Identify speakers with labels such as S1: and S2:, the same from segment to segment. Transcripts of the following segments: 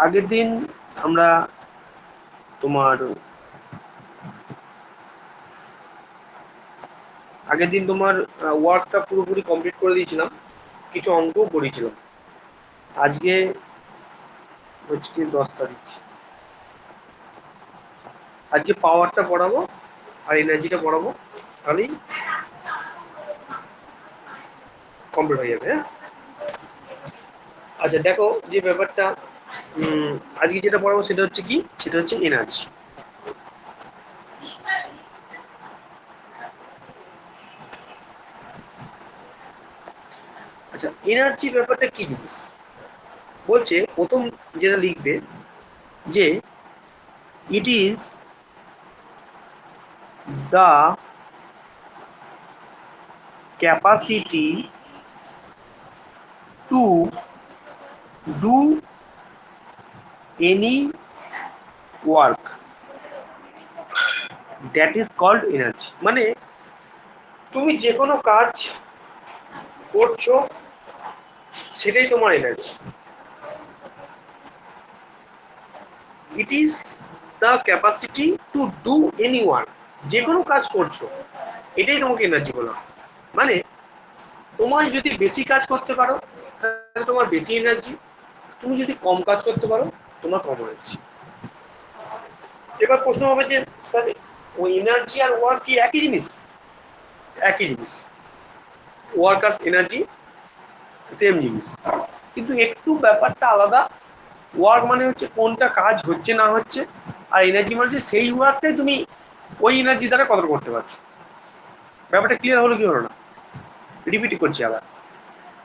S1: আগের দিন আমরা তোমার ওয়ার্কটা পুরোপুরি কমপ্লিট করে দিয়েছিলাম, কিছু অঙ্কও করেছিলাম। আজকে হচ্ছে 10 তারিখ, আজকে পাওয়ারটা পড়াবো আর এনার্জিটা পড়াবো, তাহলেই কমপ্লিট হয়ে যাবে। হ্যাঁ, আচ্ছা দেখো যে ব্যাপারটা আজকে যেটা পড়াবো সেটা হচ্ছে কি, সেটা হচ্ছে এনার্জি। আচ্ছা, এনার্জি ব্যাপারটা কি জিনিস বলছে, প্রথম যেটা লিখবে যে it is the capacity to do any work that is called energy. মানে তুমি যে কোনো কাজ করছো সেটাই তোমার energy. It is the capacity to do any work, যে কোনো কাজ করছো এটাই তোমাকে এনার্জি বলা। মানে তোমার যদি বেশি কাজ করতে পারো তাহলে তোমার বেশি এনার্জি, তুমি যদি কম কাজ করতে পারো তোমার কম এনার্জি। এবার প্রশ্ন হবে যে স্যার ওই এনার্জি আর ওয়ার্ক কি একই জিনিস? একই জিনিস, ওয়ার্ক আর এনার্জি সেম জিনিস, কিন্তু একটু ব্যাপারটা আলাদা। ওয়ার্ক মানে হচ্ছে কোনটা কাজ হচ্ছে না হচ্ছে, আর এনার্জি মানে হচ্ছে সেই ওয়ার্কটাই তুমি ওই এনার্জি দ্বারা কত করতে পারছো। ব্যাপারটা ক্লিয়ার হলো কি হলো না? রিপিট করছি আবার,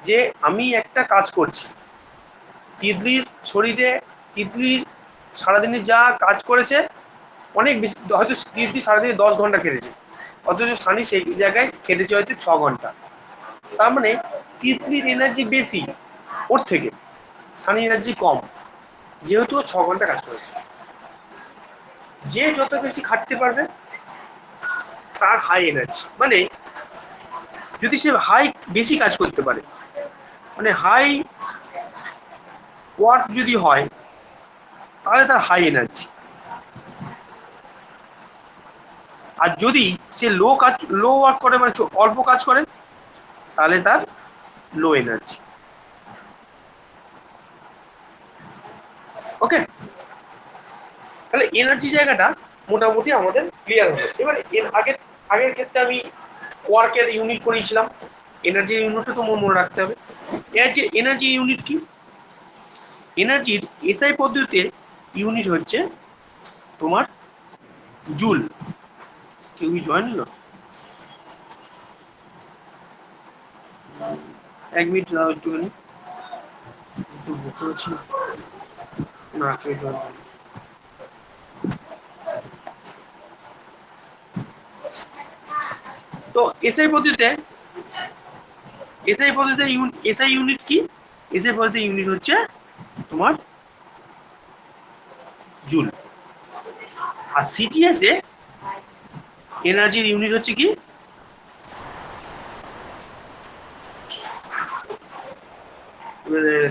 S1: যে আমি একটা কাজ করছি, তিতলির শরীরে, তিতলির সারাদিনে যা কাজ করেছে অনেক বেশি, হয়তো তিতলি সারাদিনে 10 ঘন্টা খেটেছে, অথচ সানি সেই জায়গায় খেটেছে হয়তো 6 ঘন্টা। তার মানে তিতলির এনার্জি বেশি ওর থেকে, সানি এনার্জি কম, যেহেতু ও 6 ঘন্টা কাজ করেছে। যে যত বেশি খাটতে পারবে তার হাই এনার্জি। মানে যদি সে বেশি কাজ করতে পারে, মানে হাই ওয়ার্ক যদি হয় তাহলে তার হাই এনার্জি। আর যদি সে লো ওয়ার্ক করে, মানে অল্প কাজ করে, তাহলে তার লো এনার্জি। ওকে, তাহলে এনার্জি জায়গাটা মোটামুটি আমাদের ক্লিয়ার হবে। এবার এর আগের ক্ষেত্রে আমি ওয়ার্কের ইউনিট করিয়েছিলাম, এনার্জি ইউনিটটা তো মনে রাখতে হবে। এর যে এনার্জি ইউনিট কি, এনার্জির এসআই পদ্ধতিতে ইউনিট হচ্ছে তোমার জুল। কেউ জয়েন হলো? 1 মিনিট দাও একটুখানি, একটু ভুল করেছি না, কেউ জয়েন হলো। তো এসআই পদ্ধতিতে এসআই ইউনিট কি, এসআই পদ্ধতিতে ইউনিট হচ্ছে তোমার জুল। আর সিজিএস এ এনার্জির ইউনিট হচ্ছে কি,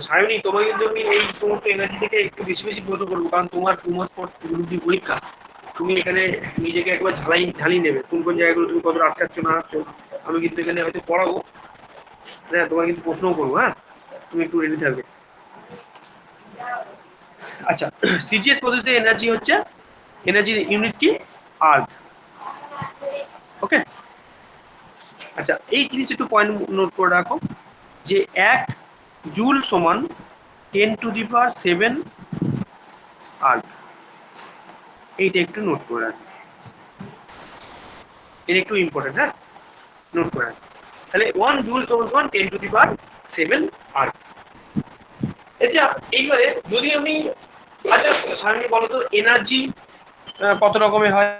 S1: সায়নী তোমাকে কিন্তু আমি এই সমস্ত এনার্জি থেকে একটু বেশি বেশি প্রশ্ন করবো, কারণ তোমার 2 মাস পর গ্রুপ পরীক্ষা। তুমি এখানে নিজেকে একবার ঝালিয়ে নেবে কোন কোন জায়গাগুলো তুমি কতটা আটকাচ্ছ না আটছো। আমি কিন্তু এখানে হয়তো পড়াবো, হ্যাঁ, তোমার কিন্তু প্রশ্নও করবো। হ্যাঁ, তুমি একটু রেডি থাকবে। আচ্ছা, সিজিএস পদ্ধতিতে এনার্জি হচ্ছে, এনার্জির ইউনিট কি, আর্গ। ওকে, আচ্ছা এই জিনিস একটু পয়েন্ট নোট করে রাখো, যে 1 জুল সমান 10⁷ আর্গ। এইটা একটু নোট করে রাখো, এটা একটু ইম্পর্টেন্ট। হ্যাঁ, নোট করে রাখো। তাহলে 1 জুল সমান 10⁷ আর্গ। এটা এইবারে যদি আমি, আচ্ছা সামনে বলো তো এনার্জি কত রকমের হয়?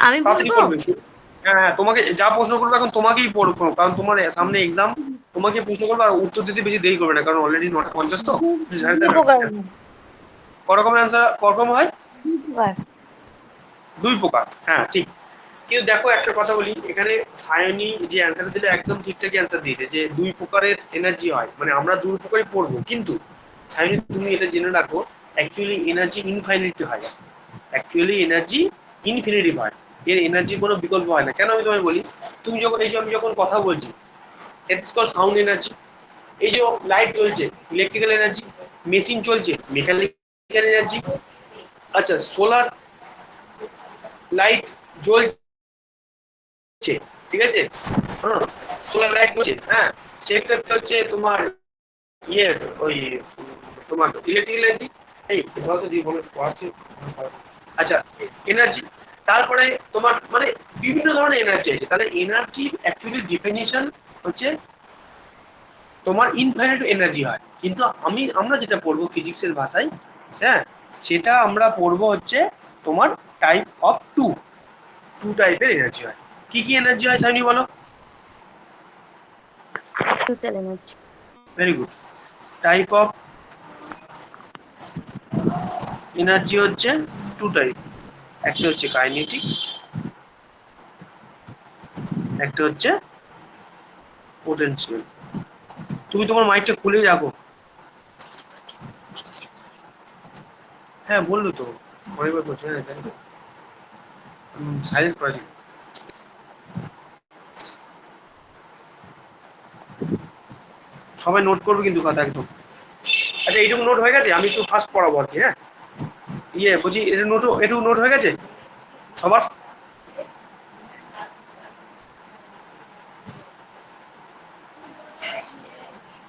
S2: আমি
S1: তাড়াতাড়ি
S2: বলবো।
S1: বলবে। হ্যাঁ হ্যাঁ, তোমাকে যা প্রশ্ন করবে এখন তোমাকেই পড়বো, কারণ তোমার সামনে এক্সাম, তোমাকে প্রশ্ন করবে, আর উত্তর দিতে বেশি দেরি করবে না, কারণ অলরেডি 9:50 তো।
S2: দুই প্রকার।
S1: ক রকমের অ্যান্সার, ক রকম হয়?
S2: 2 প্রকার।
S1: 2 প্রকার, হ্যাঁ ঠিক। কিন্তু দেখো একটা কথা বলি, এখানে সায়নী যে অ্যান্সার দিলে একদম ঠিকঠাক অ্যান্সার দিয়েছে যে দুই প্রকারের এনার্জি হয়, মানে আমরা দুই প্রকারই পড়বো, কিন্তু সায়নী তুমি এটা জেনে রাখো অ্যাকচুয়ালি এনার্জি ইনফাইনিটি হয়, অ্যাকচুয়ালি এনার্জি ইনফিনিটিভ হয়, এর এনার্জির কোনো বিকল্প হয় না। কেন আমি তোমায় বলি, তুমি যখন এই যে আমি যখন কথা বলছি, ইটস কল সাউন্ড এনার্জি। এই যে লাইট জ্বলছে ইলেকট্রিক্যাল এনার্জি, মেশিন চলছে মেকানিক্যাল এনার্জি। আচ্ছা, সোলার লাইট জ্বলছে, ঠিক আছে, হ্যাঁ, সোলার লাইট জ্বলছে, হ্যাঁ, সেক্ষেত্রে হচ্ছে তোমার ইয়ে ওই তোমার ইলেকট্রিক্যাল এনার্জি। এই ধরো দিয়ে বলে পড়াচ্ছি। আচ্ছা, এনার্জি, তারপরে তোমার মানে বিভিন্ন ধরনের এনার্জি আছে। তাহলে এনার্জির অ্যাকচুয়ালি ডিফিনিশন হচ্ছে তোমার ইনফাইনাইট এনার্জি হয়, কিন্তু আমরা যেটা পড়বো ফিজিক্সের ভাষায়, হ্যাঁ, সেটা আমরা পড়বো হচ্ছে তোমার টাইপ অফ টু টাইপের এনার্জি হয়। কি কি এনার্জি হয় সাইনি বলো?
S2: potential energy,
S1: very good. Type of energy হচ্ছে টু টাইপ, একটা হচ্ছে কাইনেটিক, একটা হচ্ছে পোটেনশিয়াল। তুমি তোমার মাইকটা খুলে রাখো। হ্যাঁ বললো তো, অনেকবার বলছি, হ্যাঁ জানি তো, সাইলেন্স করা ছিল। সবাই নোট করবে কিন্তু কথা একদম। আচ্ছা, এইটুকু নোট হয়ে গেছে, আমি একটু ফাস্ট পড়াবো আর কি, হ্যাঁ। বলছি এটা এটুকু নোট হয়ে গেছে সবার?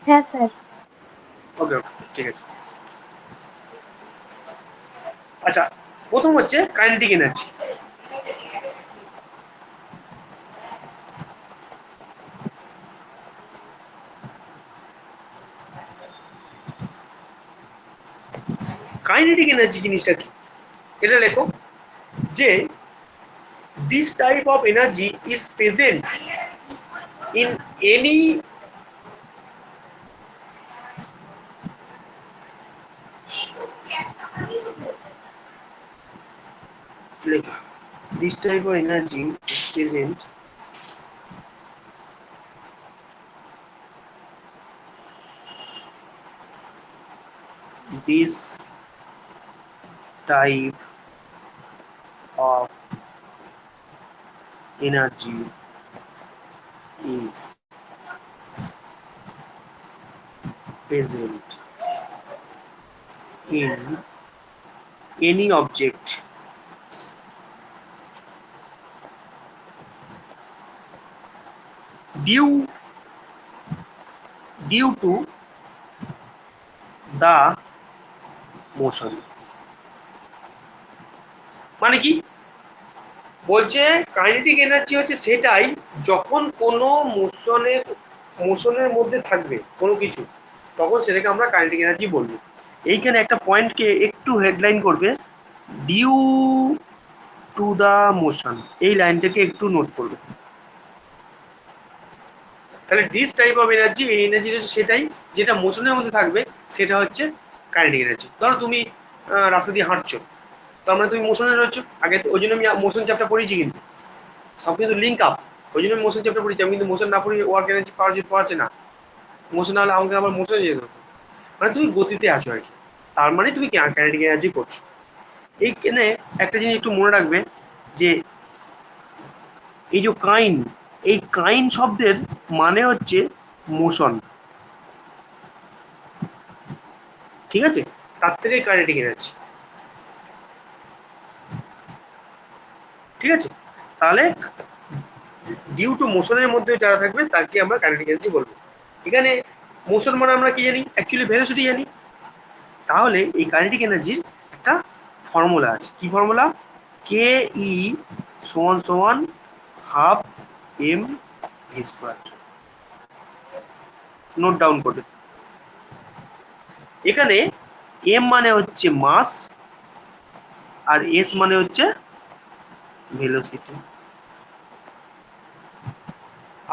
S2: হ্যাঁ স্যার।
S1: ওকে ওকে, ঠিক আছে। আচ্ছা, প্রথম হচ্ছে কাইনেটিক এনার্জি। কাইনেটিক এনার্জি জিনিসটা কি, এটা লেখো যে this type of energy is present in any this type of energy is present this type of energy is present in any object due to the motion। মানে কি বলছে, kinetic energy হচ্ছে সেটাই যখন কোনো মোশনের মধ্যে থাকবে কোনো কিছু, তখন সেটাকে আমরা কাইনেটিক এনার্জি বলবো। এইখানে একটা পয়েন্টকে একটু হেডলাইন করবে, ডিউ টু দা মোশন, এই লাইনটাকে একটু নোট করবে। তাহলে দিস টাইপ অফ এনার্জি, এই এনার্জি হচ্ছে সেটাই যেটা মোশনের মধ্যে থাকবে, সেটা হচ্ছে কাইনেটিক এনার্জি। ধরো তুমি রাস্তা দিয়ে হাঁটছো, তার মানে তুমি মোশনে রয়েছো আগে, ওই জন্য আমি মোশন চ্যাপ্টার পড়িয়েছি, কিন্তু সব কিন্তু লিঙ্ক আপ, ওই জন্য মোশন চ্যাপ্টার পড়েছি। আমি কিন্তু মোশন না পড়ি ওয়ার্ক এনার্জি পাওয়ার যেতে পারছে না, মোশন না হলে আমাকে আবার মোশনে যেতে হতো। মানে তুমি গতিতে আছো আর কি, তার মানে তুমি কাইনেটিক এনার্জি করছো। এইখানে একটা জিনিস একটু মনে রাখবে যে এই যে কাইন, এই কাইন শব্দের মানে হচ্ছে মোশন, ঠিক আছে, তার থেকে কাইনেটিক এনার্জি, ঠিক আছে। তাহলে ডিউ টু মোশনের মধ্যে যারা থাকবে তাকে আমরা কাইনেটিক এনার্জি বলবো। এখানে মোশন মানে আমরা কি জানি, অ্যাকচুয়ালি ভেলোসিটি জানি। তাহলে এই কাইনেটিক এনার্জির একটা ফর্মুলা আছে, কি ফর্মুলা? কে ই সমান সমান half m v square. Note down করবে। এখানে এম মানে হচ্ছে মাস, আর এস মানে হচ্ছে ভেলোসিটি,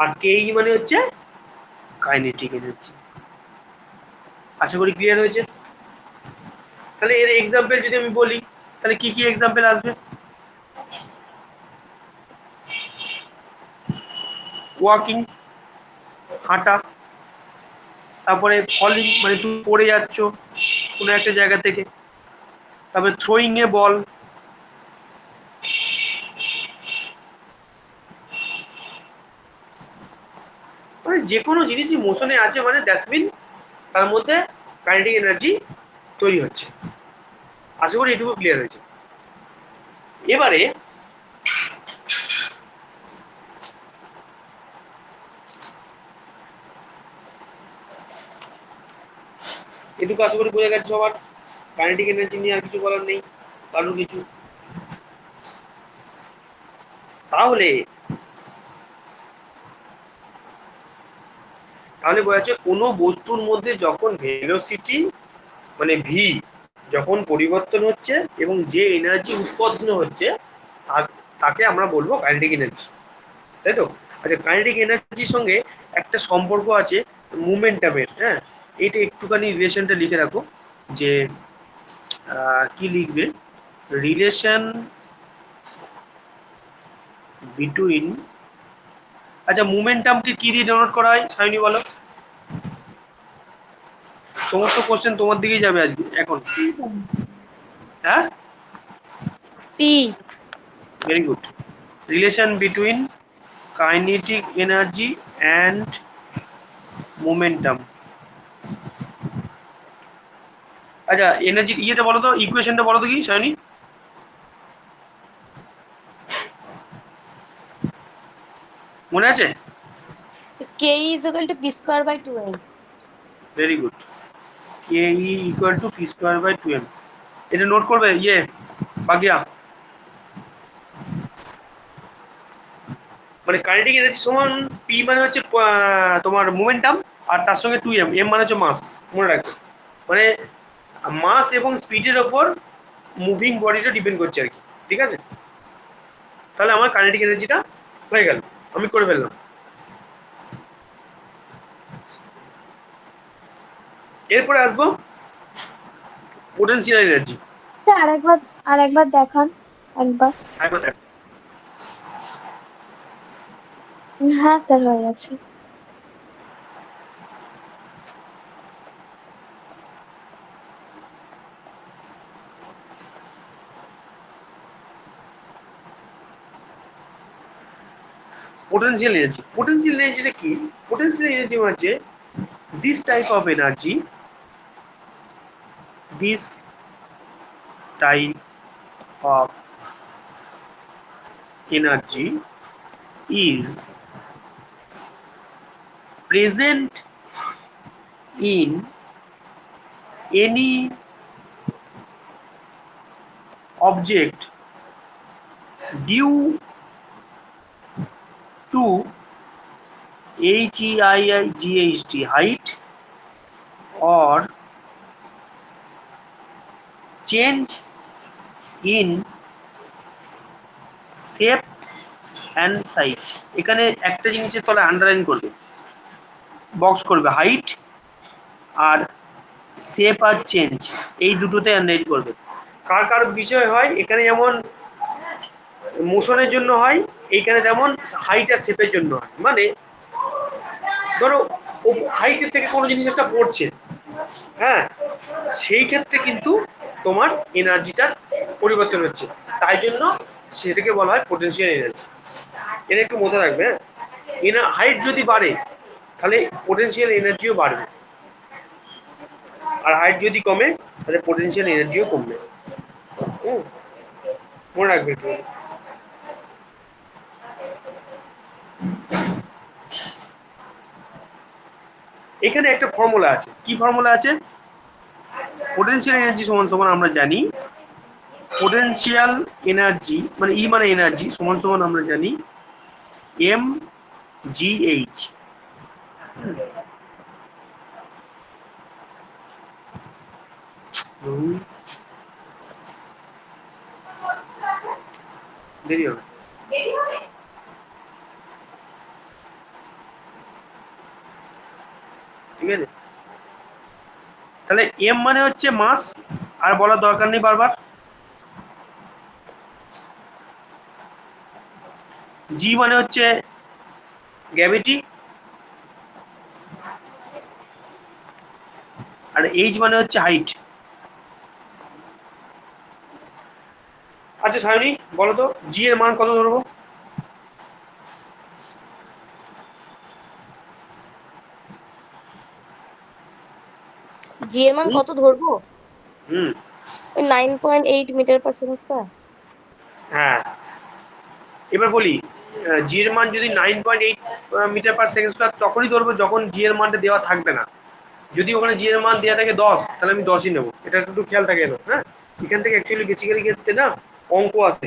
S1: আর কে ই মানে হচ্ছে কাইনেটিক এনার্জি। আশা করি ক্লিয়ার হয়েছে। তাহলে এর এক্সাম্পল যদি আমি বলি, তাহলে কি কি এক্সাম্পল আসবে? ওয়াকিং হাঁটা, তারপরে ফলিং মানে তুমি পড়ে যাচ্ছ কোনো একটা জায়গা থেকে, তারপরে থ্রোয়িং এ বল, মানে যে কোনো জিনিসই মোশনে আছে মানে দ্যাটস মিন তার মধ্যে কাইনেটিক এনার্জি তৈরি হচ্ছে। আশা করি এটুকু ক্লিয়ার হয়েছে। এবারে এটুকু আশা করি বোঝা গেছে সবার। কাইনেটিক এনার্জি নিয়ে আর কিছু বলার নেই কারো কিছু। তাহলে তাহলে বোঝা যাচ্ছে কোনো বস্তুর মধ্যে যখন ভেলোসিটি মানে ভি যখন পরিবর্তন হচ্ছে এবং যে এনার্জি উৎপন্ন হচ্ছে তাকে আমরা বলবো কাইনেটিক এনার্জি, তাই তো? আচ্ছা, কাইনেটিক এনার্জির সঙ্গে একটা সম্পর্ক আছে মুমেন্টামের। হ্যাঁ, এটা একটুখানি রিলেশনটা লিখে রাখো যে কি লিখবে, রিলেশন বিটুইন, আচ্ছা মোমেন্টামকে কি দিয়ে ডেনোট করা হয় সায়নী বলো? সমস্ত কোশ্চেন তোমার দিকেই যাবে আজকে এখন। হ্যাঁ,
S2: P.
S1: Very good. Relation between kinetic energy and momentum. আচ্ছা, এনার্জি ইয়েটা বলো তো, ইকুয়েশনটা বলো তো কি সায়নী? মনে আছে?
S2: K is equal to P square by 2m।
S1: Very good. K E equal to P square by 2m। এটা নোট করবে ইয়ে বাকিয়া, মানে কাইনেটিক এনার্জি সমান পি মানে হচ্ছে তোমার মোমেন্টাম, আর তার সঙ্গে 2m, এম মানে হচ্ছে মাস। মনে রাখবে, মানে মাস এবং স্পিডের ওপর মুভিং বডিটা ডিপেন্ড করছে আর কি। ঠিক আছে, তাহলে আমার কাইনেটিক এনার্জিটা হয়ে গেল, আমি করে ফেললাম। এরপরে আসবো পোটেনশিয়াল এনার্জি।
S2: স্যার আরেকবার দেখান একবার।
S1: একবার দেখ।
S2: হ্যাঁ স্যার হয়ে গেছে।
S1: পোটেনশিয়াল এনার্জি, পোটেনশিয়াল এনার্জিটা কি? পোটেনশিয়াল এনার্জি হচ্ছে this type of energy, this type of energy is present in any object due to height, height or change in shape and size। এখানে একটা জিনিসের তলে আন্ডারলাইন করবে, বক্স করবে, হাইট আর shape আর change, এই দুটোতে আন্ডারলাইন করবে। কার কার বিষয় হয় এখানে, যেমন মোশনের জন্য হয়, এইখানে যেমন হাইট আর শেপের জন্য হয়। মানে ধরো হাইটের থেকে কোনো জিনিস একটা পড়ছে, হ্যাঁ, সেই ক্ষেত্রে কিন্তু তোমার এনার্জিটার পরিবর্তন হচ্ছে, তাই জন্য সেটাকে বলা হয় পোটেনশিয়াল এনার্জি। এটা একটু মনে রাখবে। হ্যাঁ, হাইট যদি বাড়ে তাহলে পোটেনশিয়াল এনার্জিও বাড়বে, আর হাইট যদি কমে তাহলে পোটেনশিয়াল এনার্জিও কমবে। হুম, মনে রাখবে একটু। এখানে একটা ফর্মুলা আছে, কি ফর্মুলা আছে? পোটেনশিয়াল এনার্জি সমান সমান আমরা জানি, পোটেনশিয়াল এনার্জি মানে ই মানে এনার্জি সমান সমান আমরা জানি এম জি এইচ। দেরি হবে, ঠিক আছে? তাহলে এম মানে হচ্ছে মাস, আর বলার দরকার নেই বারবার। জি মানে হচ্ছে গ্র্যাভিটি, আর এইচ মানে হচ্ছে হাইট। আচ্ছা সায়নী বলো তো জি এর মান কত ধরবো?
S2: জি এর মান কত ধরবো?
S1: হুম।
S2: 9.8 মিটার পার সেকেন্ড স্কয়ার।
S1: হ্যাঁ, এবার বলি জি এর মান যদি 9.8 মিটার পার সেকেন্ড স্কোয়ার তখনই ধরবো যখন জি এর মানটা দেওয়া থাকবে না। যদি ওখানে জি এর মান দেওয়া থাকে 10 তাহলে আমি 10ই নেবো, এটা একটু খেয়াল থাকে না। হ্যাঁ, এখান থেকে অ্যাকচুয়ালি বেসিক্যালি ক্ষেত্রে না অঙ্ক আছে,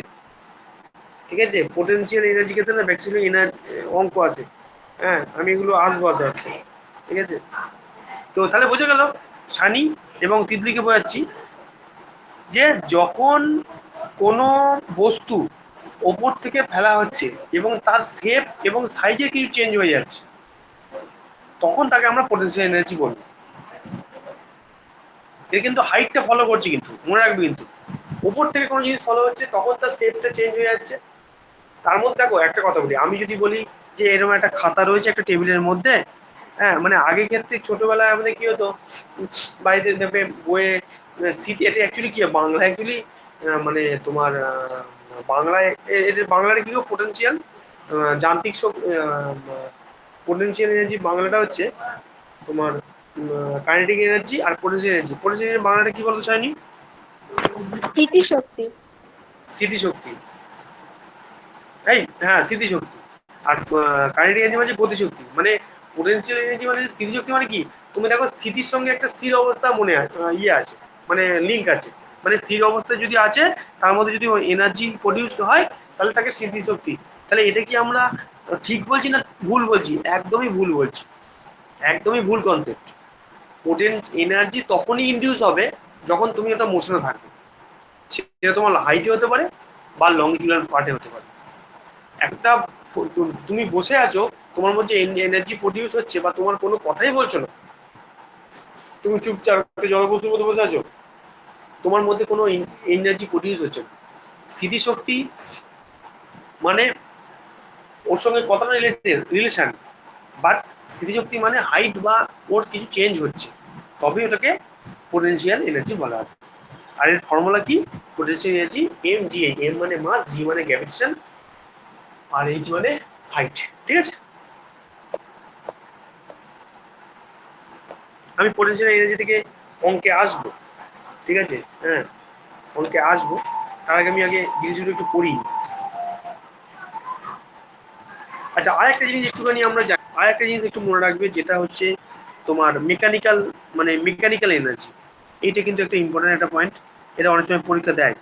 S1: ঠিক আছে? পোটেনশিয়াল এনার্জি ক্ষেত্রে না বেসিক্যালি অঙ্ক আছে। হ্যাঁ, আমি এগুলো আসবো আস্তে আস্তে, ঠিক আছে? তো তাহলে বোঝা গেল সানি এবং তিতলিকে বোঝাচ্ছি যে যখন কোনো বস্তু ওপর থেকে ফেলা হচ্ছে এবং তার শেপ এবং সাইজে কিছু চেঞ্জ হয়ে যাচ্ছে, তখন তাকে আমরা পোটেনশিয়াল এনার্জি বলবো। এটা কিন্তু হাইটটা ফলো করছে, কিন্তু মনে রাখবে কিন্তু ওপর থেকে কোনো জিনিস ফলো হচ্ছে তখন তার শেপটা চেঞ্জ হয়ে যাচ্ছে। তার মধ্যে দেখো একটা কথা বলি, আমি যদি বলি যে এরকম একটা খাতা রয়েছে একটা টেবিলের মধ্যে, হ্যাঁ মানে আগে ক্ষেত্রে ছোটবেলায় আমাদের কি হতো, বাড়িতে দেখবে বইয়ে স্মৃতি, এটা অ্যাকচুয়ালি কি বাংলা অ্যাকচুয়ালি মানে তোমার বাংলায় এটা বাংলাটা কি পোটেনশিয়াল যান্ত্রিক পোটেনশিয়াল এনার্জি বাংলাটা হচ্ছে তোমার কাইনেটিক এনার্জি আর পোটেনশিয়াল এনার্জি। পোটেনশিয়াল বাংলাটা কি বলতো চাইনি?
S2: স্মৃতিশক্তি।
S1: স্মৃতিশক্তি, তাই? হ্যাঁ স্মৃতিশক্তি। আর কাইনেটিক এনার্জি মানে গতিশক্তি। মানে পোটেনশিয়াল এনার্জি মানে স্থিতিশক্তি মানে কি, তুমি দেখো স্থিতির সঙ্গে একটা স্থির অবস্থা মনে ইয়ে আছে, মানে লিঙ্ক আছে। মানে স্থির অবস্থায় যদি আছে তার মধ্যে যদি এনার্জি প্রডিউস হয় তাহলে তাকে স্মৃতিশক্তি। তাহলে এটা কি আমরা ঠিক বলছি না ভুল বলছি? একদমই ভুল বলছি, একদমই ভুল কনসেপ্ট। পোটেন্ট এনার্জি তখনই ইনডিউস হবে যখন তুমি ওটা মোশনে থাকবে, সেটা তোমার হাইটে হতে পারে বা লংজিচুডাল পার্টে হতে পারে। একটা তুমি বসে আছো, তোমার মধ্যে এনার্জি প্রডিউস হচ্ছে বা তোমার কোনো কথাই বলছো না, তুমি চুপচাপ একটা জড়বস্তুর মধ্যে বসে আছো, তোমার মধ্যে কোনো এনার্জি প্রডিউস হচ্ছে না। স্মৃতিশক্তি মানে ওর সঙ্গে কতটা রিলেশন, বাট স্মৃতিশক্তি মানে হাইট বা ওর কিছু চেঞ্জ হচ্ছে, তবে ওটাকে পোটেনশিয়াল এনার্জি বলা হয়। আর এর ফর্মুলা কি? Potential energy m g h, m মানে মাস, জি মানে গ্র্যাভিটেশন, আর এইচ মানে হাইট। ঠিক আছে, আমি পোটেনশিয়াল এনার্জি থেকে অঙ্কে আসবো, ঠিক আছে? হ্যাঁ, অঙ্কে আসবো, তার আগে আমি আগে জিনিসগুলো একটু পড়ি। আচ্ছা আরেকটা জিনিস একটুখানি আমরা জানি, আরেকটা জিনিস একটু মনে রাখবে, যেটা হচ্ছে তোমার মেকানিক্যাল, মানে মেকানিক্যাল এনার্জি। এইটা কিন্তু একটা ইম্পর্টেন্ট একটা পয়েন্ট, এটা অনেক সময় পরীক্ষা দেয়।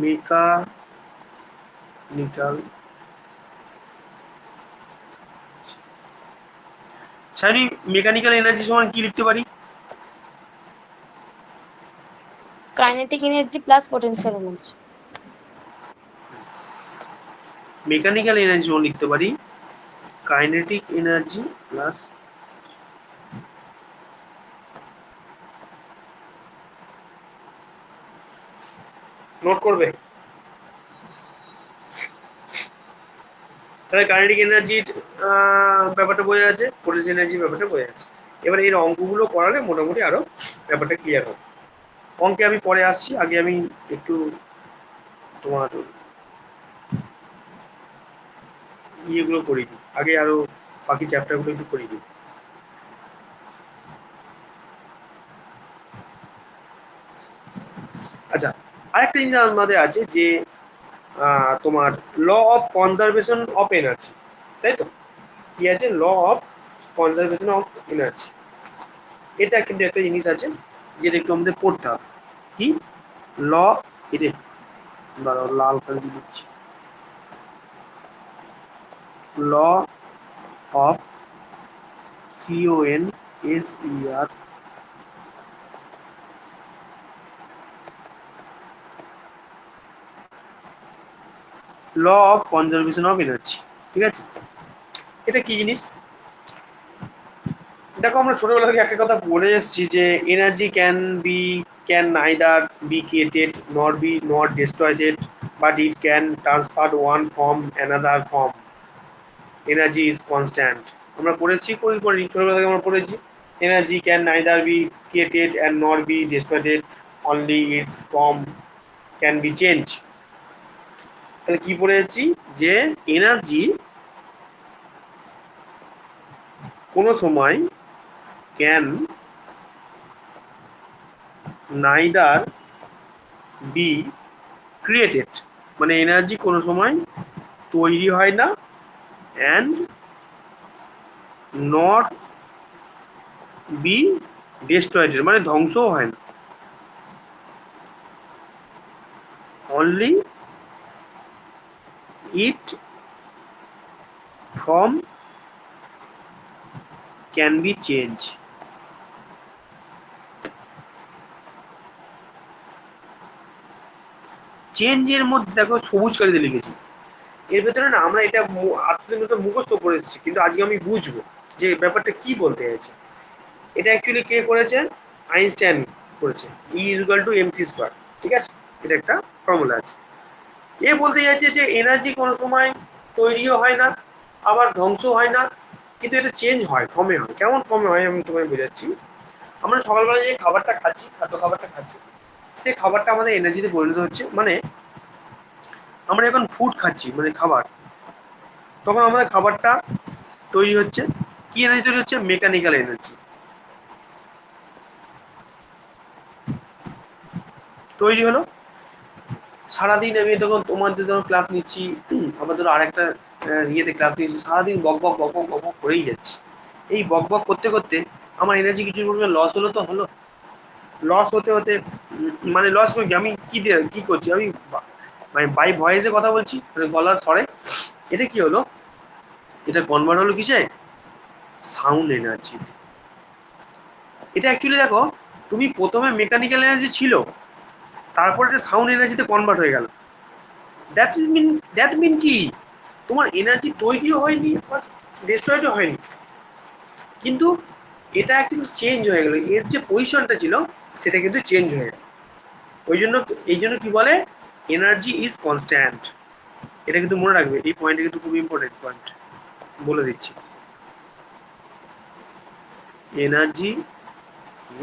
S1: মেকানিক্যাল, সারি মেকানিক্যাল এনার্জি সমান কি লিখতে পারি?
S2: Kinetic energy plus potential energy.
S1: Mechanical energy সমান লিখতে পারি কাইনেটিক এনার্জি প্লাস, নোট করবে তাহলে কাইনেটিক এনার্জির ব্যাপারটা বোঝা যাচ্ছে, পোটেনশিয়াল এনার্জির ব্যাপারটা বোঝা যাচ্ছে। এবার এই অঙ্কগুলো করালে মোটামুটি আরো ব্যাপারটা ক্লিয়ার হবে। অঙ্কে আমি পরে আসছি, আগে আমি একটু তোমার ইয়েগুলো করে দিই, আগে আরো বাকি চ্যাপ্টারগুলো একটু করে দিই। আচ্ছা আরেকটা জিনিস আমাদের আছে যে তোমার law of conservation of energy, তাই তো? কি আছে? Law of conservation of energy. এটা কিন্তু একটা জিনিস আছে যেটা একটু আমাদের পড়তে হবে। কি ল? এটা দাঁড়াও লাল কালি দিচ্ছি, law of CONSER, law of conservation of energy. ঠিক আছে, এটা কি জিনিস? দেখো আমরা ছোটবেলা থেকে একটা কথা বলে এসেছি যে energy can neither be created not be destroyed, but it can transfer one form another form. Energy is constant. আমরা পড়েছি ছোটবেলা থেকে আমরা পড়েছি energy can neither be created and not be destroyed, only its form can be change. তাহলে কি পড়েছি যে এনার্জি কোনো সময় ক্যান নাইদার বি ক্রিয়েটেড, মানে এনার্জি কোনো সময় তৈরি হয় না, অ্যান্ড নট বি ডিস্ট্রয়েড, মানে ধ্বংসও হয় না, only it form can be change. চেঞ্জের মধ্যে দেখো সবুজ কালিতে লিখেছি, এর ভেতরে না আমরা এটা আত্মনির্ভর মুখস্থ করে এসেছি, কিন্তু আজকে আমি বুঝবো যে ব্যাপারটা কি বলতে চাইছে। এটা অ্যাকচুয়ালি কে করেছে? আইনস্টাইন করেছে, ই ইকুয়াল টু এমসি স্কোয়ার। ঠিক আছে, এটা একটা ফর্মুলা আছে। এ বলতে চাইছে যে এনার্জি কোনো সময় তৈরিও হয় না, আবার ধ্বংসও হয় না, কিন্তু এটা চেঞ্জ হয়, ফর্মে হয়। কেমন ফর্মে হয় আমি তোমায় বোঝাচ্ছি। আমরা সকালবেলা যে খাবারটা খাচ্ছি, খাদ্য খাবারটা খাচ্ছি, সেই খাবারটা আমাদের এনার্জিতে পরিণত হচ্ছে। মানে আমরা যখন ফুড খাচ্ছি, মানে খাবার, তখন আমাদের খাবারটা তৈরি হচ্ছে, কি এনার্জি তৈরি হচ্ছে? মেকানিক্যাল এনার্জি তৈরি হলো। সারাদিন আমি তখন তোমাদের যখন ক্লাস নিচ্ছি, আবার ধরো আরেকটা ইয়েতে ক্লাস নিচ্ছি, সারাদিন বক বক বক বক বক বক করেই যাচ্ছি। এই বক বক করতে করতে আমার এনার্জি কিছু পরিমাণ লস হলো, তো হলো। লস হতে হতে মানে লস হয়ে আমি কি করছি, আমি মানে বাই ভয়েসে কথা বলছি, মানে গলার স্বরে। এটা কি হলো? এটা কনভার্ট হলো কিসে? Sound energy. এটা অ্যাকচুয়ালি দেখো, তুমি প্রথমে মেকানিক্যাল এনার্জি ছিল, তারপরে এটা সাউন্ড এনার্জিতে কনভার্ট হয়ে গেল। দ্যাট মিন দ্যাট মিন কি, তোমার এনার্জি তৈরিও হয়নি, ডিস্ট্রয়েডও হয়নি, কিন্তু এটা কিন্তু চেঞ্জ হয়ে গেল। এর যে পজিশনটা ছিল সেটা কিন্তু চেঞ্জ হয়ে গেল। এই জন্য কি বলে? Energy is constant. এটা কিন্তু মনে রাখবে, এই পয়েন্টটা কিন্তু খুব ইম্পর্টেন্ট পয়েন্ট, বলে দিচ্ছি। Energy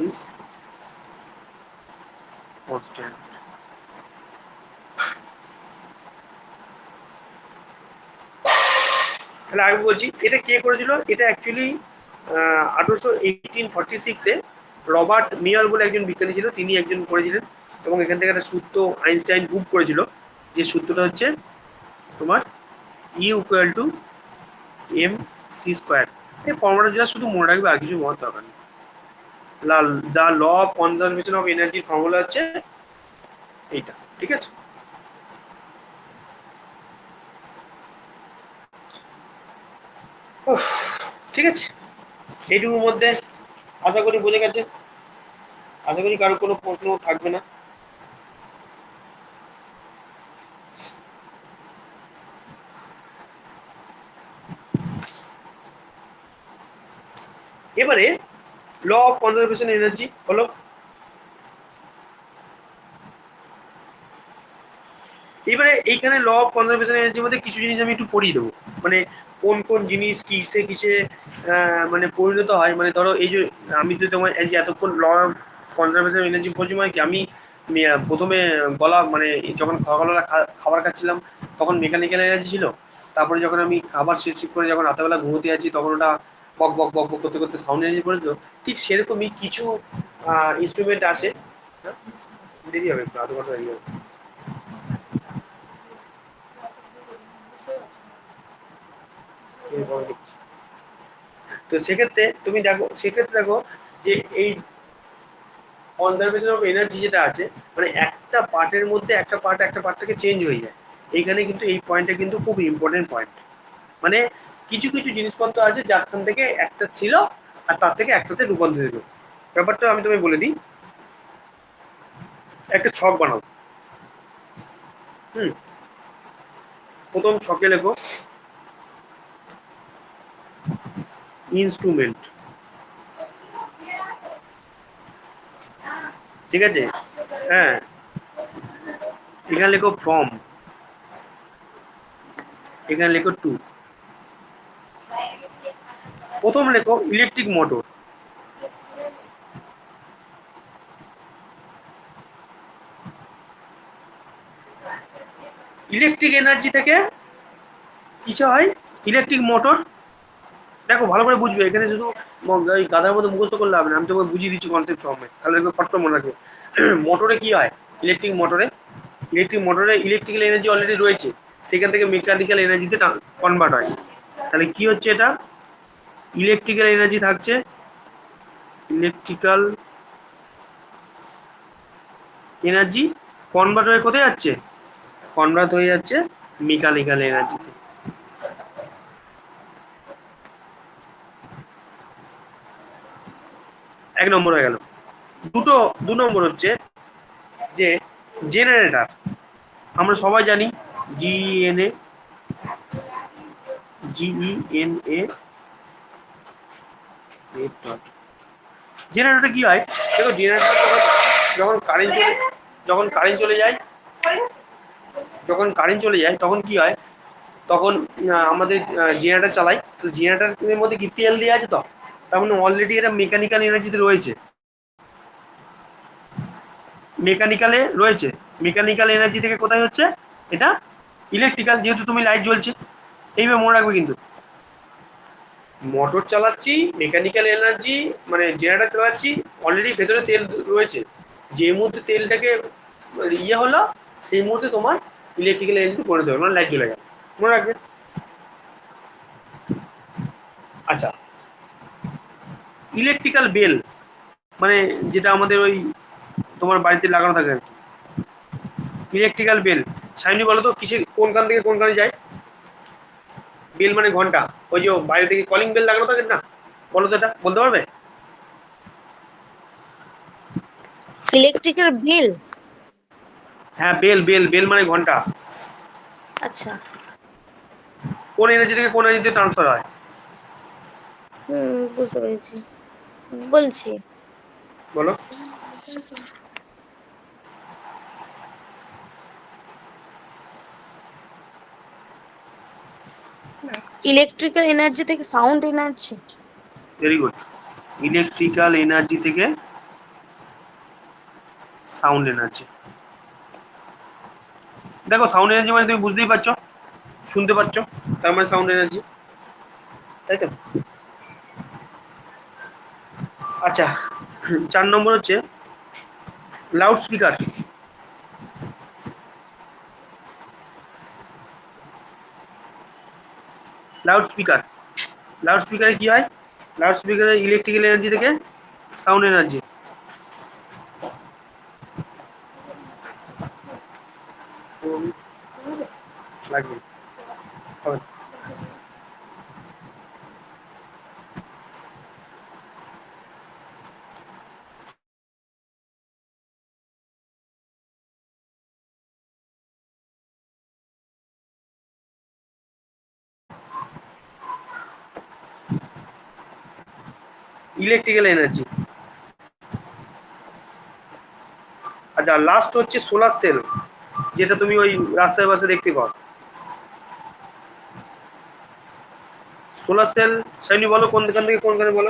S1: is constant. তাহলে আমি বলছি এটা কে করেছিল? এটা অ্যাকচুয়ালি 1846-এ রবার্ট মিয়ার বলে একজন বিজ্ঞানী ছিল, তিনি একজন করেছিলেন। এবং এখান থেকে একটা সূত্র আইনস্টাইন প্রুভ করেছিল, যে সূত্রটা হচ্ছে তোমার E equal to m c square. এই ফর্মুলাটা যা শুধু মনে রাখবে, আর কিছু মনে দরকার নেই। The law of conservation of এনার্জির ফর্মুলা হচ্ছে এইটা। ঠিক আছে, ঠিক আছে, এইটুকুর মধ্যে আশা করি বোঝা গেছে। আশা করি কারোর কোনো প্রশ্ন থাকবে না। এবারে ল অফ কনজারভেশন এনার্জি হলো, এবারে এইখানে ল অফ কনজারভেশন এনার্জির মধ্যে কিছু জিনিস আমি একটু পড়িয়ে দেবো, মানে কোন কোন জিনিস কিসে কিসে মানে পরিণত হয়। মানে ধরো এই যে আমি যদি তোমার এই যে এতক্ষণ ল অফ কনজারভেশন এনার্জি বলছি, মানে কি আমি প্রথমে গলা মানে যখন সকালবেলা খাবার খাচ্ছিলাম তখন মেকানিক্যাল এনার্জি ছিল, তারপরে যখন আমি খাবার শেষ করে যখন রাতেবেলা ঘুমোতে যাচ্ছি তখন ওটা বক বক বক বক করতে করতে সাউন্ড এনার্জি পড়েছিল। ঠিক সেরকমই কিছু ইনস্ট্রুমেন্ট আছে। হ্যাঁ, দেরি হবে, একটু আধ ঘন্টা দেরি হবে। তো সেক্ষেত্রে তুমি দেখো, সেক্ষেত্রে দেখো যে এই কনজারভেশন অফ এনার্জি যেটা আছে, মানে একটা পার্টের মধ্যে একটা পার্ট থেকে চেঞ্জ হয়ে যায়। এইখানে কিন্তু এই পয়েন্টটা কিন্তু খুব ইম্পর্টেন্ট পয়েন্ট। মানে কিছু কিছু জিনিসপত্র আছে যারখান থেকে একটা ছিল আর তার থেকে একটাতে রূপান্তরিত। ব্যাপারটা আমি তোমায় বলে দিই। একটা ছক বানাও। হুম, প্রথম ছকে লেখো ইনস্ট্রুমেন্ট। ঠিক আছে, হ্যাঁ, এখানে লেখো ফর্ম, এখানে লেখো টু, প্রথম লেখো ইলেকট্রিক মোটর। ইলেকট্রিক এনার্জি থেকে কিছু হয় ইলেকট্রিক মোটর। দেখো ভালো করে বুঝবে, এখানে শুধু ওই গাধার মধ্যে মুখস্থ করলে হবে না, আমি তোমাকে বুঝিয়ে দিচ্ছি কনসেপ্ট সমেত, তাহলে একটু ফট করে মনে রাখবে। মোটরে কি হয়, ইলেকট্রিক মোটরে ইলেকট্রিক্যাল এনার্জি অলরেডি রয়েছে, সেখান থেকে মেকানিক্যাল এনার্জিতে কনভার্ট হয়। তাহলে কি হচ্ছে, এটা ইলেকট্রিক্যাল এনার্জি থাকছে, ইলেকট্রিক্যাল এনার্জি কনভার্ট হয়ে কোথায় যাচ্ছে, কনভার্ট হয়ে যাচ্ছে মেকানিক্যাল এনার্জিতে। এক নম্বর হয়ে গেল। দু নম্বর হচ্ছে যে জেনারেটর। আমরা সবাই জানি জিএনএ, জিইএনএ। জেনারেটর কি হয়, দেখো জেনারেটর যখন কারেন্ট চলে যখন কারেন্ট চলে যায় যখন কারেন্ট চলে যায় তখন কি হয়, তখন আমাদের জেনারেটর চালাই, তো জেনারেটরের মধ্যে কি তেল দেওয়া আছে, তো তার মানে অলরেডি এটা মেকানিক্যাল এনার্জিতে রয়েছে, মেকানিক্যাল এনার্জি থেকে কোথায় হচ্ছে, এটা ইলেকট্রিক্যাল, যেহেতু তুমি লাইট জ্বলছে। এইভাবে মনে রাখবে কিন্তু, মোটর চালাচ্ছি মেকানিক্যাল এনার্জি, মানে জেনারেটর চালাচ্ছি, অলরেডি ভেতরে তেল রয়েছে, যে মুহূর্তে তেলটাকে ইয়ে হলো সেই মুহূর্তে তোমার ইলেকট্রিক্যাল এনার্জি করে দেবে, মানে লাইট জ্বলে গেল, মনে রাখবে। আচ্ছা, ইলেকট্রিক্যাল বেল মানে যেটা আমাদের ওই তোমার বাড়িতে লাগানো থাকে আর কি, ইলেকট্রিক্যাল বেল। সাইনি বলো তো কিসে, কোনখান থেকে কোনখানে যায়, বেল মানে ঘন্টা, ওই যে বাইরে থেকে কলিং বেল লাগানো থাকে না, বলো তো, এটা বলতে পারবে?
S2: ইলেকট্রিক্যাল বিল।
S1: হ্যাঁ, বেল বেল বেল মানে ঘন্টা।
S2: আচ্ছা।
S1: কোন এনার্জি থেকে কোন এনার্জিতে ট্রান্সফার হয়,
S2: বুঝতে পেরেছি, বলছি।
S1: বলো।
S2: ইলেকট্রিক্যাল এনার্জি থেকে sound energy.
S1: Very good, electrical energy থেকে সাউন্ড এনার্জি। দেখো সাউন্ড এনার্জি মানে তুমি বুঝতেই পারছো, শুনতে পাচ্ছ, তার মানে সাউন্ড এনার্জি, তাই তো? আচ্ছা, 4 নম্বর হচ্ছে loud speaker. Loud speaker loud স্পিকারে কি হয়, লাউড স্পিকারে ইলেকট্রিক্যাল এনার্জি থেকে সাউন্ড এনার্জি। লাগবে, হবে। Electrical energy. আচ্ছা, লাস্ট হচ্ছে সোলার সেল, যেটা তুমি ওই রাস্তায় পাশে দেখতে পাও। সোলার সেল, সাইনি বলো কোনখান থেকে কোনখানে, বলো।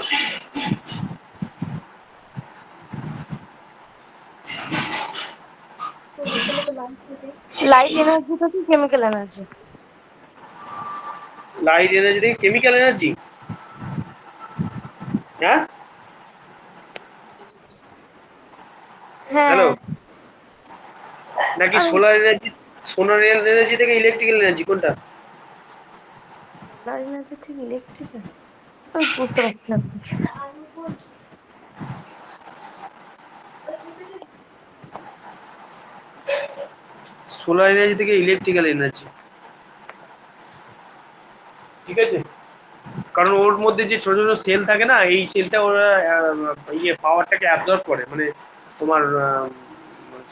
S2: লাইট এনার্জি থেকে কেমিক্যাল এনার্জি।
S1: লাইট এনার্জি থেকে কেমিক্যাল এনার্জি, হ্যাঁ।
S2: হ্যাঁ।
S1: হ্যালো, নাকি
S2: আমি
S1: সোলার এনার্জি থেকে ইলেকট্রিক্যাল এনার্জি, কোনটা?
S2: সোলার এনার্জি থেকে ইলেকট্রিক্যাল, আমি বুঝতে পারছি না।
S1: সোলার এনার্জি থেকে ইলেকট্রিক্যাল এনার্জি, ঠিক আছে। কারণ ওর মধ্যে যে ছোট ছোট সেল থাকে না, এই সেলটা ওরা ইয়ে পাওয়ারটাকে অ্যাবজর্ব করে, মানে তোমার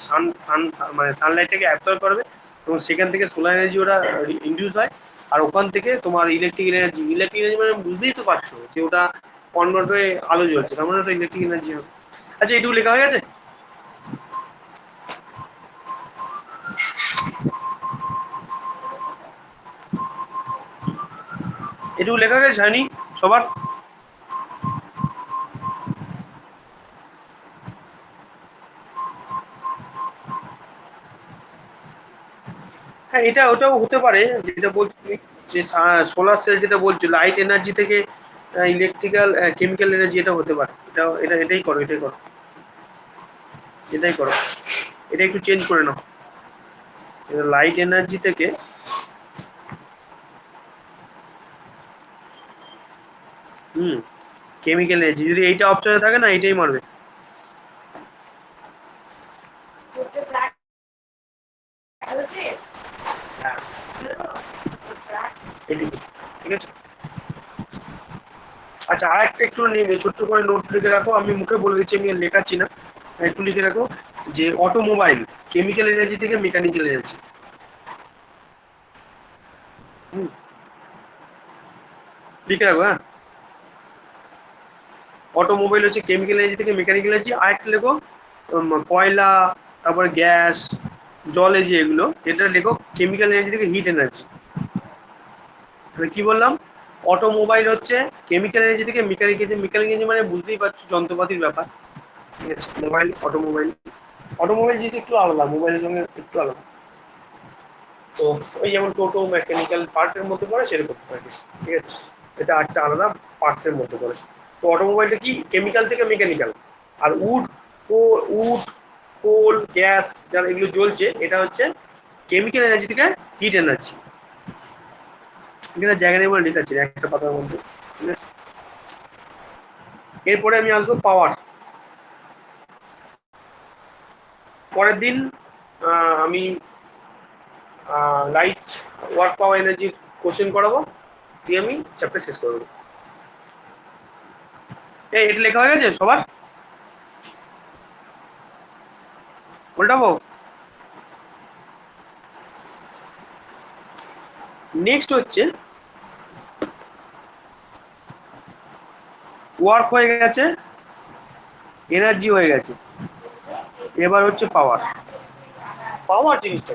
S1: সান সান মানে সানলাইটটাকে অ্যাবজর্ব করবে, এবং সেখান থেকে সোলার এনার্জি ওরা ইন্ডিউস হয়, আর ওখান থেকে তোমার ইলেকট্রিক এনার্জি মানে বুঝতেই তো পারছো যে ওটা কনভার্ট হয়ে আলো জ্বলছে, তার মানে ওটা ইলেকট্রিক এনার্জি হবে। আচ্ছা, এটুকু লেখা হয়ে গেছে, এটুকু লেখা হয়ে গেছে, হয়নি সবার? হ্যাঁ এটা ওটাও হতে পারে, যেটা বলছি যে সোলার সেল যেটা বলছো লাইট এনার্জি থেকে ইলেকট্রিক্যাল কেমিক্যাল এনার্জি, এটা হতে পারে। এটাই করো, এটাই করো, এটা একটু চেঞ্জ করে নাও। লাইট এনার্জি থেকে কেমিক্যাল এনার্জি, যদি এইটা অপশনে থাকে না এইটাই মারবে। হ্যাঁ এটাই, ঠিক আছে। আচ্ছা আর একটা একটু ছোট্ট করে নোট লিখে রাখো, আমি মুখে বলে দিচ্ছি, আমি আর লেখাচ্ছি না, একটু লিখে রাখো যে অটোমোবাইল কেমিক্যাল এনার্জি থেকে মেকানিক্যাল এনার্জি। লিখে রাখো, হ্যাঁ। অটোমোবাইল হচ্ছে কেমিক্যাল এনার্জি থেকে মেকানিক্যাল এনার্জি। আর একটা লেখো কয়লা, তারপরে গ্যাস, জল, এই যে এগুলো, এটা লেখো কেমিক্যাল এনার্জি থেকে হিট এনার্জি। তাহলে কি বললাম, অটোমোবাইল হচ্ছে কেমিক্যাল এনার্জি থেকে মেকানিক্যাল এনার্জি। মেকানিক্যাল এনার্জি মানে বুঝতেই পারছো যন্ত্রপাতির ব্যাপার, ঠিক আছে। মোবাইল, অটোমোবাইল, অটোমোবাইল জিনিস একটু আলাদা, মোবাইলের সঙ্গে একটু আলাদা। তো ওই যেমন টোটো মেকানিক্যাল পার্টের মধ্যে পড়ে সেরকম আর কি, ঠিক আছে। এটা একটা আলাদা পার্টসের মধ্যে পড়ে। তো অটোমোবাইলটা কি কেমিক্যাল থেকে মেকানিক্যাল। আর উড কোল গ্যাস যারা এগুলো জ্বলছে, এটা হচ্ছে কেমিক্যাল এনার্জি থেকে হিট এনার্জি। এখানে জায়গা নেই বলে লিখাচ্ছি না, একটা কথার মধ্যে, ঠিক আছে। এরপরে আমি আসবো পাওয়ার। পরের দিন আমি লাইট ওয়ার্ক পাওয়ার এনার্জির কোশ্চেন করাবো, দিয়ে আমি চ্যাপ্টার শেষ করে দেবো। এটা লেখা হয়ে গেছে সবার? উল্টাবো? নেক্সট হচ্ছে ওয়ার্ক হয়ে গেছে, এনার্জি হয়ে গেছে, এবার হচ্ছে পাওয়ার। পাওয়ার জিনিসটা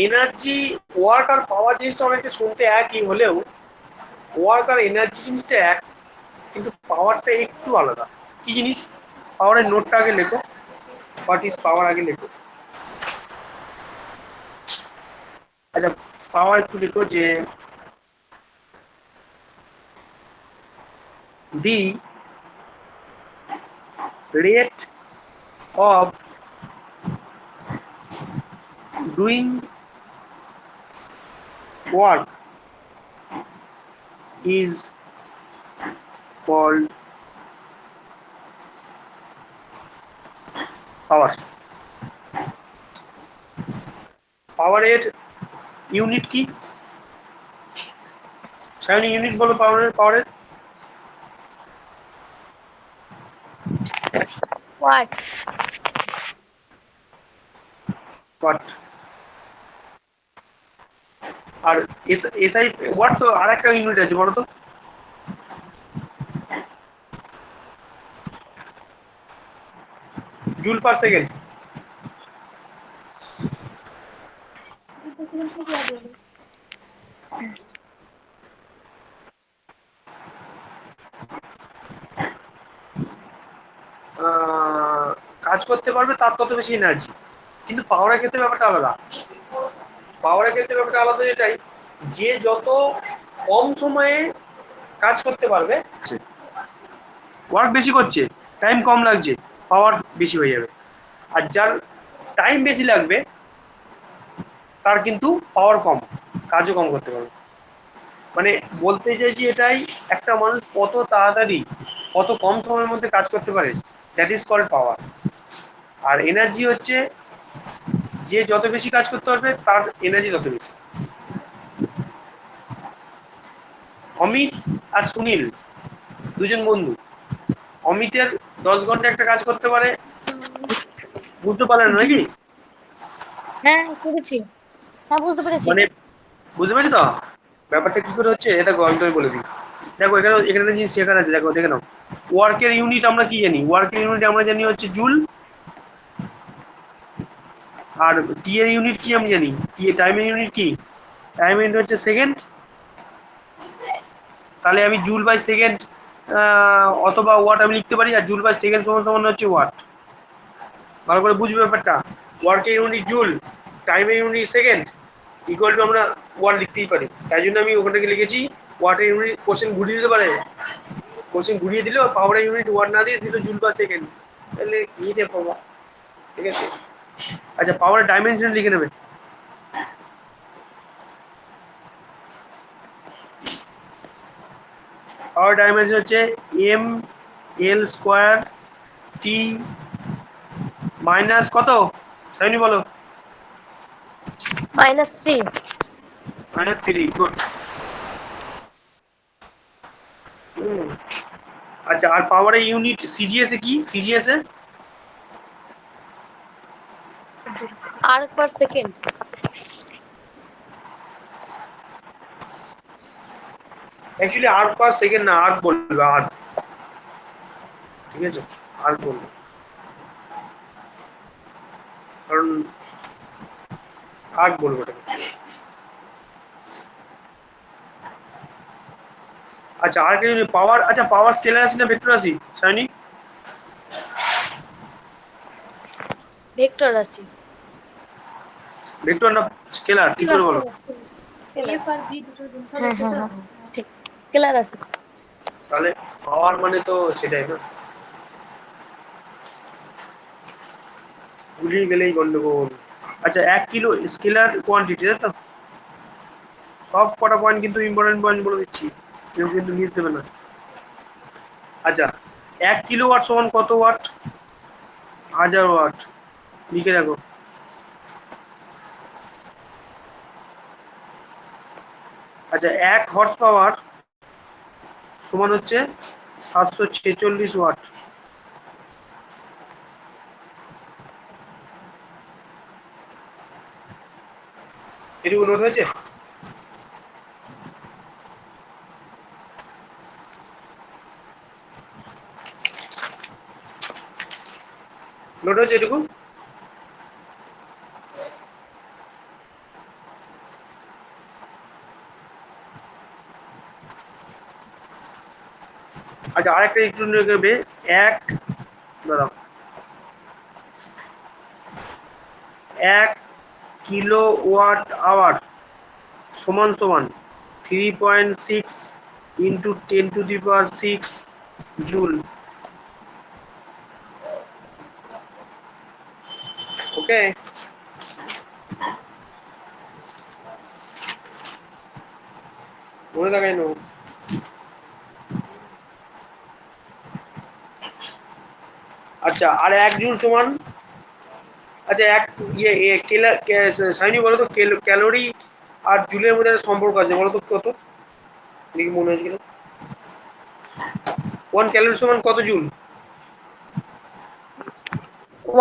S1: এনার্জি, ওয়ার্ক আর পাওয়ার জিনিসটা অনেকটা শুনতে একই হলেও ওয়ার্ক আর এনার্জি জিনিসটা এক, কিন্তু পাওয়ারটা একটু আলাদা। কি জিনিস? পাওয়ারের নোটটা আগে লেখো, হোয়াট ইজ পাওয়ার আগে লেখো। আচ্ছা পাওয়ার একটু লেখো যে the rate of doing work is called power. পাওয়ারের ইউনিট কি? সায়নী ইউনিট বলো পাওয়ারের।
S2: What?
S1: ওয়াট। আর এসআই ওয়াট তো আর একটা ইউনিট আছে বলো তো। Joule per second. কাজ করতে পারবে তার তত বেশি এনার্জি। কিন্তু পাওয়ারের ক্ষেত্রে ব্যাপারটা আলাদা। পাওয়ারের ক্ষেত্রে ব্যাপারটা আলাদা এটাই, যে যত কম সময়ে কাজ করতে পারবে, ওয়ার্ক বেশি করছে, টাইম কম লাগছে, পাওয়ার বেশি হয়ে যাবে। আর যার টাইম বেশি লাগবে তার কিন্তু পাওয়ার কম, কাজও কম করতে পারবে। মানে বলতে চাইছি এটাই, একটা মানুষ কত তাড়াতাড়ি কত কম সময়ের মধ্যে কাজ করতে পারে, দ্যাট ইজ কল্ড পাওয়ার। আর এনার্জি হচ্ছে যে যত বেশি কাজ করতে পারবে তার এনার্জি তত বেশি। অমিত আর সুনীল দুজন বন্ধু। অমিতের 10 ঘন্টা একটা কাজ করতে পারে, বুঝতে পারলেন নাকি?
S2: হ্যাঁ করেছি, হ্যাঁ বুঝতে পেরেছি।
S1: মানে বুঝতে পারছি তো ব্যাপারটা কি করে হচ্ছে, এটা আমি তোমায় বলে দিই। দেখো এখানে এখানে জিনিস শেখার আছে, দেখো দেখে নাও। ওয়ার্কের ইউনিট আমরা কি জানি? ওয়ার্কের ইউনিট আমরা জানি হচ্ছে জুল। আর টি এর ইউনিট কি আমি জানি? টি এর টাইমের ইউনিট কি? টাইম ইউনিট হচ্ছে সেকেন্ড। তাহলে আমি জুল বাই সেকেন্ড অথবা ওয়াট আমি লিখতে পারি, আর জুল বাই সেকেন্ড সমান সমান হচ্ছে ওয়াট। ভালো করে বুঝবে ব্যাপারটা। ওয়ার্কের ইউনিট জুল, টাইমের ইউনিট সেকেন্ড, ইকুয়াল টু আমরা ওয়াট লিখতেই পারি। তাই জন্য আমি ওখান থেকে লিখেছি ওয়াটের ইউনিট। কোশ্চেন ঘুরিয়ে দিতে পারে, কোশ্চেন ঘুরিয়ে দিলেও পাওয়ারের ইউনিট ওয়াট না দিয়ে দিল জুল বা সেকেন্ড, তাহলে কি দিয়ে পাবো? ঠিক আছে। আচ্ছা, পাওয়ারের ডাইমেনশন লিখে নেবে। পাওয়ার ডাইমেনশন হচ্ছে এম এল স্কোয়ার টি মাইনাস কত, সাইনি বলো?
S2: -3.
S1: -3। গুড। আচ্ছা, আর পাওয়ারের ইউনিট সিজিএস এ কি? সিজিএস এ
S2: Arc per second.
S1: Actually arc per second না, আর্ক বলবে, আর্ক। ঠিক আছে, আর্ক বলবে, কারণ আর্ক বলবো এটাকে। আচ্ছা, আর কি পাওয়ার, আচ্ছা পাওয়ার স্কেলার আছে না ভেক্টর আছে সাইনি?
S2: Vector রাশি।
S1: ভেক্টর না স্কেলার, ঠিক করে বলো।
S2: হ্যাঁ, ঠিক, স্কেলার রাশি।
S1: তাহলে পাওয়ার মানে তো সেটাই না, গুলিয়ে গেলেই গন্ডগোল। আচ্ছা, 1 কিলো স্কেলার কোয়ান্টিটি, তাই তো? সব কটা পয়েন্ট কিন্তু ইম্পর্টেন্ট পয়েন্ট বলে দিচ্ছি, কেউ কিন্তু মিস দেবে না। আচ্ছা, 1 কিলো ওয়াট সমান কত ওয়াট? 1000 ওয়াট, লিখে রাখো। আচ্ছা, 1 হর্স পাওয়ার সমান হচ্ছে 746 ওয়াট। এটুকু নোট হয়েছে? নোট হয়েছে এটুকু? আচ্ছা, আরেকটা একটু নেবে। এক, দাঁড়াও, 1 কিলো ওয়াট আওয়ার সমান সমান 3.6 ইন্টু 10⁶ জুল। ওকে, মনে থাকে না? আচ্ছা, আর 1 জুল সমান, আচ্ছা এক সাইনি বলো তো, ক্যালোরি আর জুলের মধ্যে একটা সম্পর্ক আছে, বলো তো কত? দেখি মনে হয়েছিল। 1 ক্যালোরি সমান কত জুল?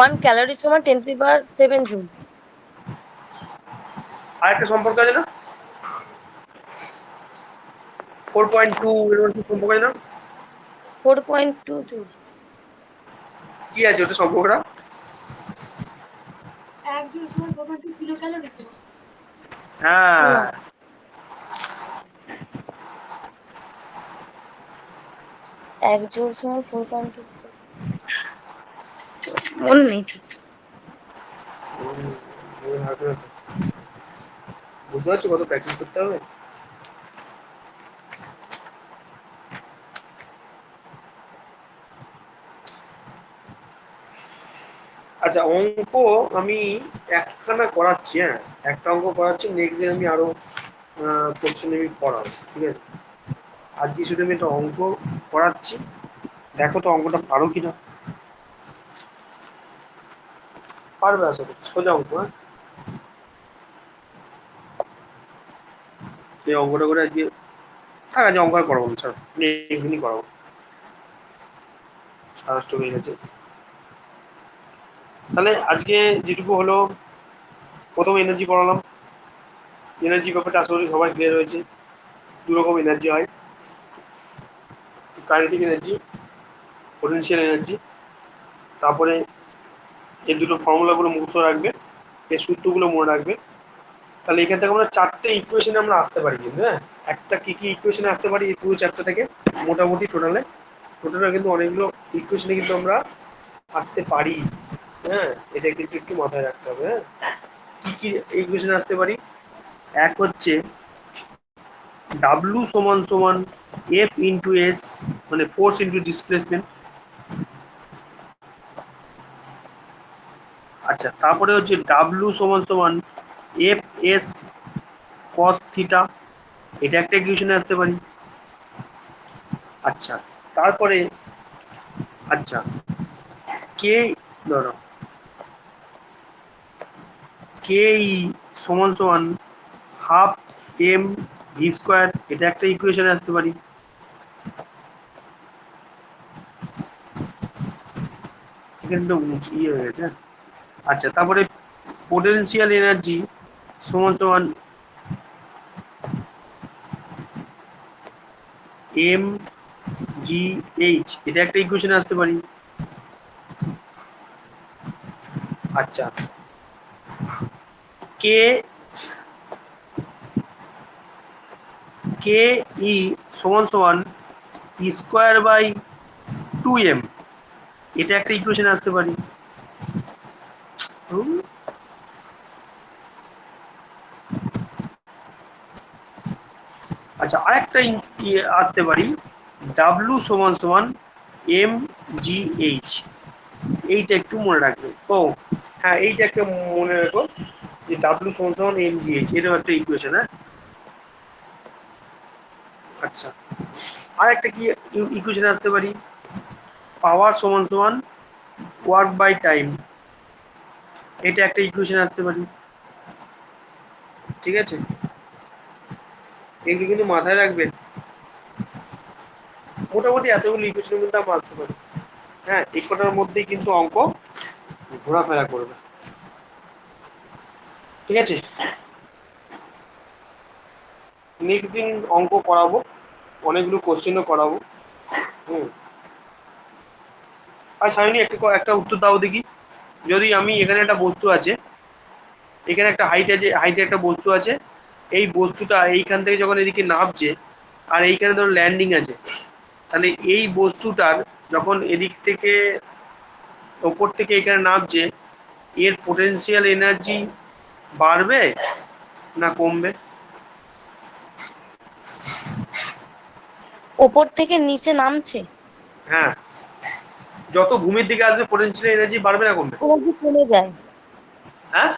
S2: 1 ক্যালোরি সমান 10⁷ জুল।
S1: আর একটা সম্পর্ক আছে না, 4.2, এরকম কি সম্পর্ক আছে না?
S2: 4.2 জুল।
S1: কি আছে ওটা সম্পর্কটা?
S2: 1 জুল সমান 4.2 কিলো ক্যালোরি।
S1: হ্যাঁ,
S2: না, 1 জুল সমান 4.2, মনে নেই ঠিক।
S1: বুঝতে পারছো কত প্র্যাকটিস করতে হবে? আচ্ছা, অঙ্ক আমি একখানা করাচ্ছি, হ্যাঁ একটা অঙ্ক করাচ্ছি, নেক্সট দিন আমি আরো কোশ্চেন আমি পড়াবো, ঠিক আছে? আজকে শুধু আমি একটা অঙ্ক করাচ্ছি, দেখো তো অঙ্কটা পারো কিনা। পারবে আসলে, সোজা অঙ্ক, হ্যাঁ। সেই অঙ্কটা করে আজকে থাক, আজকে অঙ্ক আর করাবো না, ছাড়ো, নেক্সট দিনই করাবো, সারাষ্ট হয়ে গেছে। তাহলে আজকে যেটুকু হলো, প্রথম এনার্জি পড়ালাম। এনার্জি ব্যাপারটা আশা করি সবাই ক্লিয়ার হয়েছে। দু রকম এনার্জি হয়, কাইনেটিক এনার্জি, পোটেনশিয়াল এনার্জি। তারপরে এই দুটো ফর্মুলাগুলো মুখস্থ রাখবে, এই সূত্রগুলো মনে রাখবে। তাহলে এখান থেকে আমরা 4টে ইকুয়েশনে আমরা আসতে পারি কিন্তু, হ্যাঁ। একটা কি কি ইকুয়েশনে আসতে পারি এই পুরো চ্যাপ্টার থেকে, মোটামুটি টোটালে কিন্তু অনেকগুলো ইকুয়েশনে কিন্তু আমরা আসতে পারি। হ্যাঁ, এটা কিন্তু একটু মাথায় রাখতে হবে। হ্যাঁ, কি কি ইকুয়েশন আসতে পারি? এক হচ্ছে ডাব্লু সমান সমান এফ ইন্টু এস, মানে ফোর্স ইন্টু ডিসপ্লেসমেন্ট। আচ্ছা, তারপরে হচ্ছে ডাব্লু সমান সমান এফ এস কস থিটা, এটা একটা ইকুয়েশনে আসতে পারি। আচ্ছা, তারপরে আচ্ছা কে, ধরো কে ই সমান সমান হাফ এম ভি স্কোয়ার, এটা একটা ইকুয়েশনে আসতে পারি। এখানে তো ইয়ে হয়ে গেছে। আচ্ছা, তারপরে পোটেনশিয়াল এনার্জি সমান সমান এম জি এইচ, এটা একটা ইকুয়েশনে আসতে পারি। আচ্ছা, কে কে ই সমান সমান ই স্কোয়ার বাই 2m, এটা একটা ইকুয়েশন আসতে পারি। হুম, আচ্ছা, আরেকটা আসতে পারি, ডাব্লু সমান সমান এম জি এইচ, এইটা একটু মনে রাখবে। ও হ্যাঁ, এইটা একটা মনে রাখো যে ডাব্লু সমান সমান এম জি এইচ, এটাও একটা ইকুয়েশন। হ্যাঁ, আচ্ছা, আর একটা কি ইকুয়েশন আসতে পারি, পাওয়ার সমান সমান ওয়ার্ক বাই টাইম, এটা একটা ইকুয়েশন আসতে পারি। ঠিক আছে, এগুলো কিন্তু মাথায় রাখবেন। মোটামুটি এতগুলো ইকুয়েশন কিন্তু আমরা আসতে পারি। হ্যাঁ, এই কটার মধ্যেই কিন্তু অঙ্ক ঘোরাফেরা করবে। ঠিক আছে, নেক্সট দিন অঙ্ক করাবো, অনেকগুলো কোশ্চেনও করাবো। হুম, আর সায়নী একটা একটা উত্তর দাও দেখি। যদি আমি এখানে একটা বস্তু আছে, এখানে একটা হাইট আছে, হাইটে একটা বস্তু আছে, এই বস্তুটা এইখান থেকে যখন এদিকে নামছে, আর এইখানে ধরো ল্যান্ডিং আছে, তাহলে এই বস্তুটার যখন এদিক থেকে ওপর থেকে এখানে নামছে, এর পোটেনশিয়াল এনার্জি বাড়বে না কমবে?
S2: ওপর থেকে নিচে নামছে,
S1: হ্যাঁ, যত ভূমির দিকে আসবে পোটেনশিয়াল এনার্জি বাড়বে না কমবে?
S2: এনার্জি কমে যায়।
S1: হ্যাঁ,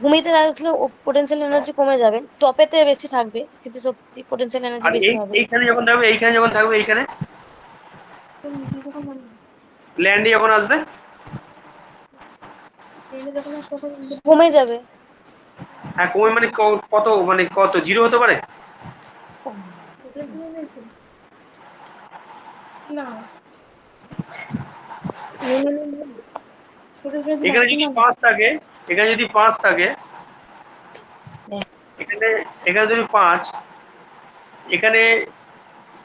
S2: ভূমিতে রাখলে পোটেনশিয়াল এনার্জি কমে যাবে, টপেতে বেশি থাকবে স্থিতিশক্তি, পোটেনশিয়াল এনার্জি
S1: আর
S2: বেশি হবে।
S1: এইখানে যখন থাকবে, এইখানে যখন থাকবে, এইখানে ল্যান্ডে যখন আসবে,
S2: কমে যাবে।
S1: হ্যাঁ কমে মানে কত, মানে কত জিরো হতে পারে?
S2: না,
S1: এখানে যদি 5 থাকে, এখানে যদি 5 থাকে, এখানে এখানে যদি 5, এখানে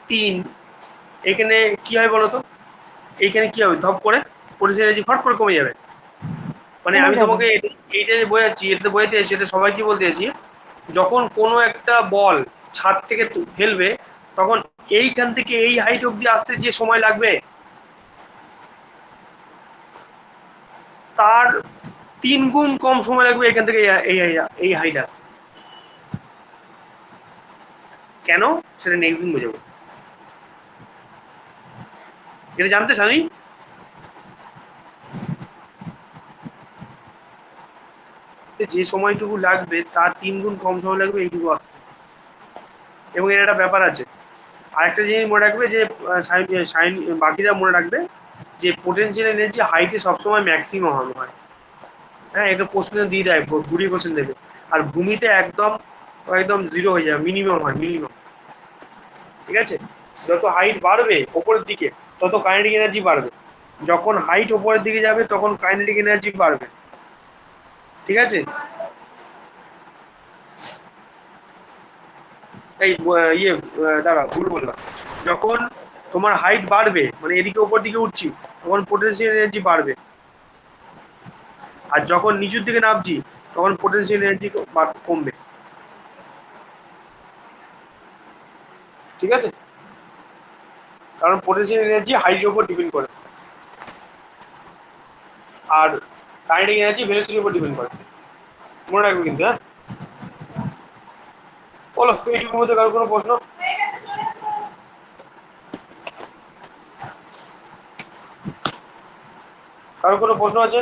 S1: 3, এখানে কি হয় বলতো? এইখানে কি হবে, ধপ করে পোটেনশিয়াল এনার্জি ফট করে কমে যাবে। মানে
S2: কমে
S1: আমি
S2: যাবে।
S1: তোমাকে এইটা যে বোঝাচ্ছি, এটা বোঝাতে চাইছি, এটা সবাইকে বলতে চাইছি, যখন কোনো একটা বল ছাদ থেকে ফেলবে, তখন এইখান থেকে এই হাইট অব্দি আসতে যে সময় লাগবে, তার 3 গুণ কম সময় লাগবে এখান থেকে এই হাইট আসতে। কেন, সেটা নেক্সট দিন বোঝাবো। এটা জানতে স্বামী, যে সময়টুকু লাগবে তার 3 গুণ কম সময় লাগবে এইটুকু আসতে। এবং এর একটা ব্যাপার আছে, আরেকটা জিনিস মনে রাখবে যে বাকিরা মনে রাখবে যে পোটেনশিয়াল এনার্জি হাইটে সবসময় ম্যাক্সিমাম হয়। হ্যাঁ, এটা প্রশ্ন দিয়ে দেয়, ঘুরিয়ে কোশ্চেন দেবে। আর ভূমিতে একদম একদম জিরো হয়ে যাবে, মিনিমাম হয়, মিনিমাম। ঠিক আছে, যত হাইট বাড়বে ওপরের দিকে, তত কাইনেটিক এনার্জি বাড়বে। যখন হাইট ওপরের দিকে যাবে তখন কাইনেটিক এনার্জি বাড়বে। ঠিক আছে, এই দাঁড়া, ভুল বললাম। যখন তোমার হাইট বাড়বে, মানে এদিকে ওপর দিকে উঠছি, তখন পোটেনশিয়াল এনার্জি বাড়বে। আর যখন নিচুর দিকে নামছি, তখন পোটেনশিয়াল এনার্জি কমবে। ঠিক আছে, কারণ পোটেনশিয়াল এনার্জি হাইটের উপর ডিপেন্ড করে। আর কাইনেটিক এনার্জি ভেলোসিটির উপর ডিপেন্ড করে, মনে রাখবে কিন্তু। হ্যাঁ, বলো এইটুকুর মধ্যে কারো কোনো প্রশ্ন? কারো কোনো প্রশ্ন আছে?